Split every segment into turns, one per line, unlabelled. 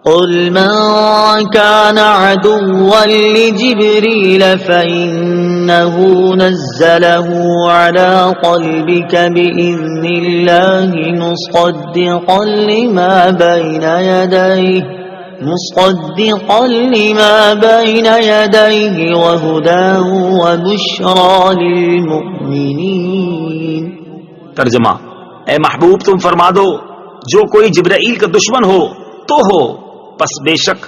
قل من كان عدوا لجبريل فإنه نزله على قلبك بإذن الله مصدقا لما بين يديه وهدى وبشرى للمؤمنين.
ترجمہ: اے محبوب تم فرما دو جو کوئی جبرائیل کا دشمن ہو تو ہو، پس بے شک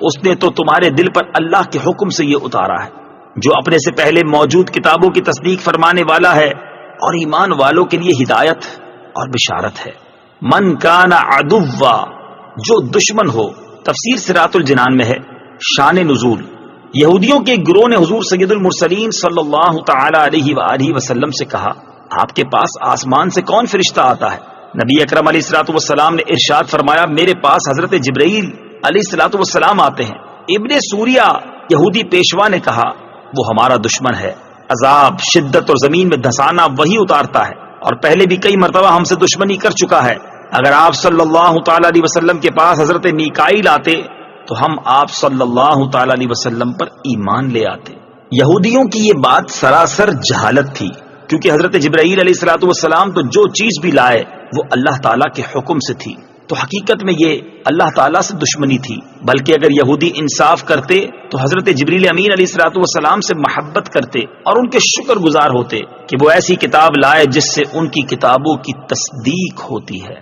اس نے تو تمہارے دل پر اللہ کے حکم سے یہ اتارا ہے جو اپنے سے پہلے موجود کتابوں کی تصدیق فرمانے والا ہے اور ایمان والوں کے لیے ہدایت اور بشارت ہے. من کان عدوا، جو دشمن ہو. تفسیر صراط الجنان میں ہے. شان نزول: یہودیوں کے گروہ نے حضور سید المرسلین صلی اللہ تعالی علیہ وآلہ وسلم سے کہا آپ کے پاس آسمان سے کون فرشتہ آتا ہے؟ نبی اکرم علیہ الصلوۃ والسلام نے ارشاد فرمایا میرے پاس حضرت جبرائیل علیہ الصلوۃ والسلام آتے ہیں. ابن سوریہ یہودی پیشوا نے کہا وہ ہمارا دشمن ہے، عذاب، شدت اور زمین میں دھسانا وہی اتارتا ہے اور پہلے بھی کئی مرتبہ ہم سے دشمنی کر چکا ہے. اگر آپ صلی اللہ تعالی علیہ وسلم کے پاس حضرت میکائیل آتے تو ہم آپ صلی اللہ تعالی علیہ وسلم پر ایمان لے آتے. یہودیوں کی یہ بات سراسر جہالت تھی، کیونکہ حضرت جبرائیل علیہ الصلوۃ والسلام تو جو چیز بھی لائے وہ اللہ تعالیٰ کے حکم سے تھی، تو حقیقت میں یہ اللہ تعالیٰ سے دشمنی تھی. بلکہ اگر یہودی انصاف کرتے تو حضرت جبریل امین علیہ الصلوۃ والسلام سے محبت کرتے اور ان کے شکر گزار ہوتے کہ وہ ایسی کتاب لائے جس سے ان کی کتابوں کی تصدیق ہوتی ہے.